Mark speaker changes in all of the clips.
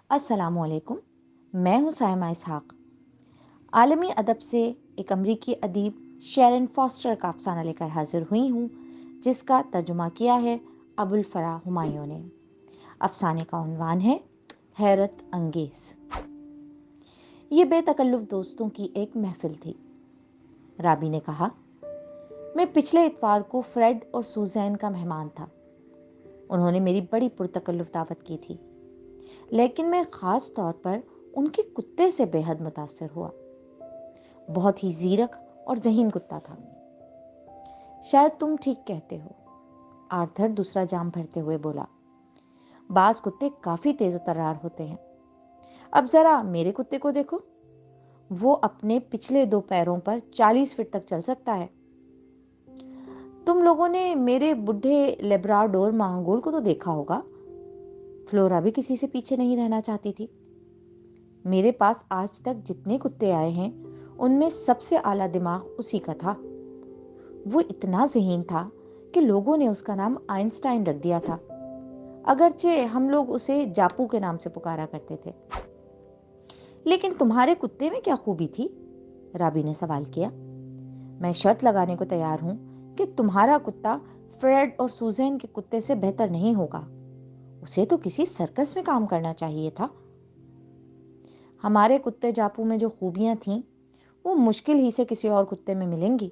Speaker 1: अस्सलामु अलैकुम। मैं हूँ सायमा इसहाक। आलमी अदब से एक अमरीकी अदीब शेरन फॉस्टर का अफसाना लेकर हाजिर हुई हूँ, जिसका तर्जुमा किया है अबुल फरा हुमायूं ने। अफसाने का उन्वान है हैरत अंगेज। ये बेतकल्लुफ दोस्तों की एक महफिल थी। राबी ने कहा, मैं पिछले इतवार को फ्रेड और सुजैन का मेहमान था। उन्होंने मेरी बड़ी पुरतकल्लुफ दावत की थी, लेकिन मैं ख़ास तौर पर उनके कुत्ते से बेहद मुतासर हुआ। बहुत ही ज़ीरक और ज़हीन कुत्ता था। शायद तुम ठीक कहते हो, आर्थर दूसरा जाम भरते हुए बोला। बाज़ कुत्ते काफ़ी तेज़ तर्रार होते हैं। अब ज़रा मेरे कुत्ते को देखो, वो अपने पिछले 2 पैरों पर 40 फीट तक चल सकता है। तुम लोगों ने मेरे बूढ़े लेब्राडोर मांगोल को तो देखा होगा। फ्लोरा भी किसी से पीछे नहीं रहना चाहती थी। मेरे पास आज तक जितने कुत्ते आए हैं, उनमें सबसे आला दिमाग उसी का था। वो इतना ज़हीन था कि लोगों ने उसका नाम आइंस्टाइन रख दिया था, अगरचे हम लोग उसे जापू के नाम से पुकारा करते थे। लेकिन तुम्हारे कुत्ते में क्या खूबी थी? राबी ने सवाल किया। मैं शर्त लगाने को तैयार हूं कि तुम्हारा कुत्ता फ्रेड और सुजैन के कुत्ते से बेहतर नहीं होगा। उसे तो किसी सर्कस में काम करना चाहिए था। हमारे कुत्ते जापू में जो खूबियां थीं, वो मुश्किल ही से किसी और कुत्ते में मिलेंगी।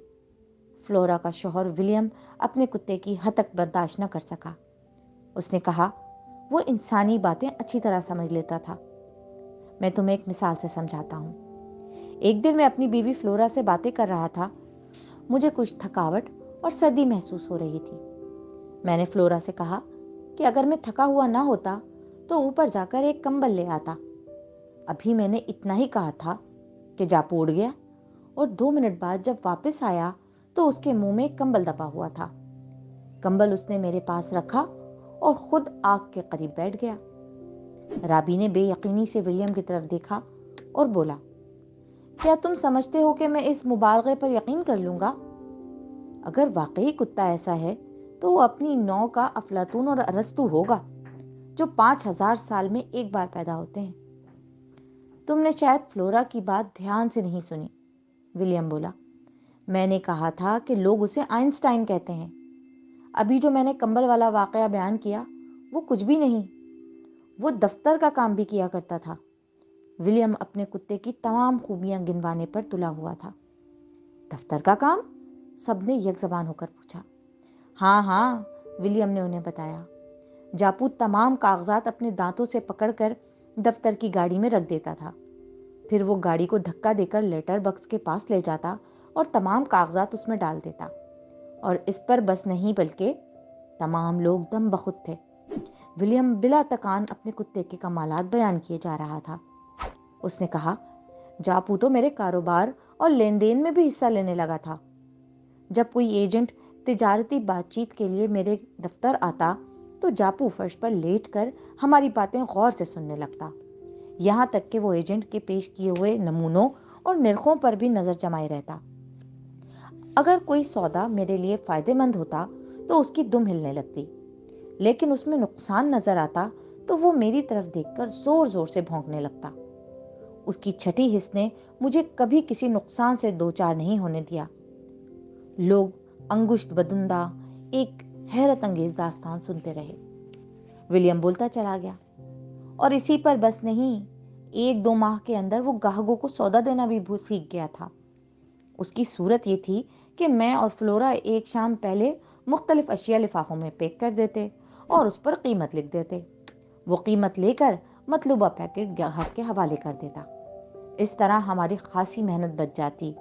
Speaker 1: फ्लोरा का शौहर विलियम अपने कुत्ते की हतक बर्दाश्त न कर सका। उसने कहा, वो इंसानी बातें अच्छी तरह समझ लेता था। मैं तुम्हें एक मिसाल से समझाता हूँ। एक दिन मैं अपनी बीवी फ्लोरा से बातें कर रहा था। मुझे कुछ थकावट और सर्दी महसूस हो रही थी। मैंने फ्लोरा से कहा कि अगर मैं थका हुआ ना होता तो ऊपर जाकर एक कंबल ले आता। अभी मैंने इतना ही कहा था कि जापू उड़ गया, और 2 मिनट बाद जब वापस आया तो उसके मुंह में कंबल दबा हुआ था। कंबल उसने मेरे पास रखा और खुद आग के करीब बैठ गया। राबी ने बेयकीनी से विलियम की तरफ देखा और बोला, क्या तुम समझते हो कि मैं इस मुबालगे पर यकीन कर लूंगा? अगर वाकई कुत्ता ऐसा है तो वो अपनी नौ का अफलातून और अरस्तू होगा, जो 5000 साल में एक बार पैदा होते हैं। तुमने शायद फ्लोरा की बात ध्यान से नहीं सुनी, विलियम बोला। मैंने कहा था कि लोग उसे आइंस्टाइन कहते हैं। अभी जो मैंने कंबल वाला वाकया बयान किया, वो कुछ भी नहीं। वो दफ्तर का काम भी किया करता था। विलियम अपने कुत्ते की तमाम खूबियां गिनवाने पर तुला हुआ था। दफ्तर का काम? सबने एक जबान होकर पूछा। हाँ हाँ, विलियम ने उन्हें बताया। जापू तमाम कागजात अपने दांतों से पकड़कर दफ्तर की गाड़ी में रख देता था। फिर वो गाड़ी को धक्का देकर लेटर बक्स के पास ले जाता और तमाम कागजात उसमें डाल देता। और इस पर बस नहीं, बल्कि तमाम लोग दम बखुद थे। विलियम बिला तकान अपने कुत्ते के कमालात बयान किए जा रहा था। उसने कहा, जापू तो मेरे कारोबार और लेन देन में भी हिस्सा लेने लगा था। जब कोई एजेंट तिजारती बातचीत के लिए मेरे दफ्तर आता तो जापू फर्श पर लेटकर हमारी बातें गौर से सुनने लगता। यहाँ तक कि वो एजेंट के पेश किए हुए नमूनों और निरखों पर भी नजर जमाए रहता। अगर कोई सौदा मेरे लिए फायदेमंद होता तो उसकी दुम हिलने लगती, लेकिन उसमें नुकसान नजर आता तो वो मेरी तरफ देखकर जोर जोर से भौंकने लगता। उसकी छठी हिस्स ने मुझे कभी किसी नुकसान से दो चार नहीं होने दिया। लोग अंगुश्त बदुंदा एक हैरत अंगेज दास्तान सुनते रहे। विलियम बोलता चला गया, और इसी पर बस नहीं, 1-2 माह के अंदर वो ग्राहकों को सौदा देना भी सीख गया था। उसकी सूरत ये थी कि मैं और फ्लोरा एक शाम पहले मुख्तलिफ अशिया लिफाफों में पैक कर देते और उस पर कीमत लिख देते। वो कीमत लेकर मतलूबा पैकेट ग्राहक के हवाले कर देता। इस तरह हमारी खासी मेहनत बच जाती।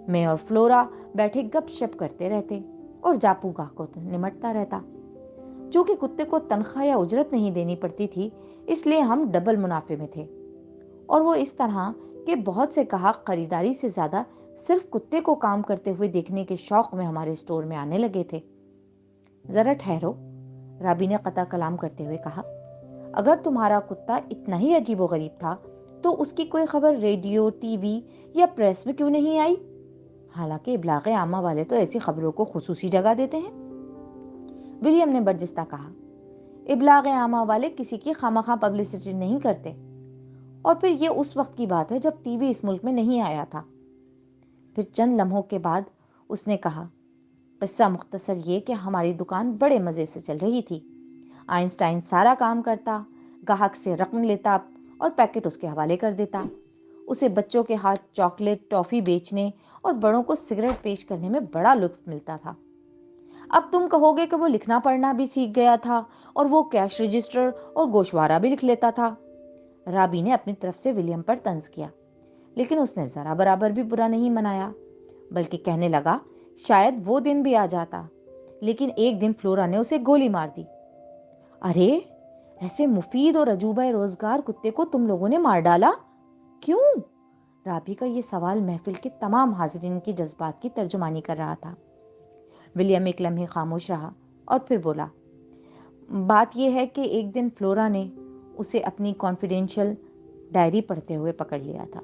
Speaker 1: मैं और फ्लोरा बैठे गपशप करते रहते और जापू ग्राहकों को निमटता रहता। जो कि कुत्ते को तनख्वाह या उजरत नहीं देनी पड़ती थी, इसलिए हम डबल मुनाफे में थे। और वो इस तरह के बहुत से ग्राहक खरीदारी से ज्यादा सिर्फ कुत्ते को काम करते हुए देखने के शौक में हमारे स्टोर में आने लगे थे। जरा ठहरो, राबी ने कता कलाम करते हुए कहा। अगर तुम्हारा कुत्ता इतना ही अजीबोगरीब था तो उसकी कोई खबर रेडियो, टीवी या प्रेस में क्यों नहीं आई? हालांकि इब्लाग आमा वाले तो ऐसी खबरों को खुसूसी जगह देते हैं। विलियम ने बर्जिस्ता कहा, ابلاغ عامہ والے کسی کی خواہ پبلسٹی نہیں کرتے، اور پھر یہ اس وقت کی بات ہے جب ٹی وی اس ملک میں نہیں آیا تھا۔ پھر چند لمحوں کے بعد اس نے کہا، قصہ مختصر یہ کہ ہماری دکان بڑے مزے سے چل رہی تھی۔ آئنسٹائن سارا کام کرتا، گاہک سے رقم لیتا اور پیکٹ اس کے حوالے کر دیتا۔ اسے بچوں کے ہاتھ چاکلیٹ ٹافی بیچنے اور بڑوں کو سگریٹ پیش کرنے میں بڑا لطف ملتا تھا۔ اب تم کہو گے کہ وہ لکھنا پڑھنا بھی سیکھ گیا تھا اور وہ کیش رجسٹر اور گوشوارہ بھی لکھ لیتا تھا۔ رابی نے اپنی طرف سے ولیم پر طنز کیا، لیکن اس نے ذرا برابر بھی برا نہیں منایا، بلکہ کہنے لگا، شاید وہ دن بھی آ جاتا، لیکن ایک دن فلورا نے اسے گولی مار دی۔ ارے، ایسے مفید اور عجوبہ روزگار کتے کو تم لوگوں نے مار ڈالا؟ کیوں؟ رابی کا یہ سوال محفل کے تمام حاضرین کی جذبات کی ترجمانی کر رہا تھا۔ ولیم ایک لمحے خاموش رہا اور پھر بولا، بات یہ ہے کہ ایک دن فلورا نے اسے اپنی کانفیڈینشیل ڈائری پڑھتے ہوئے پکڑ لیا تھا۔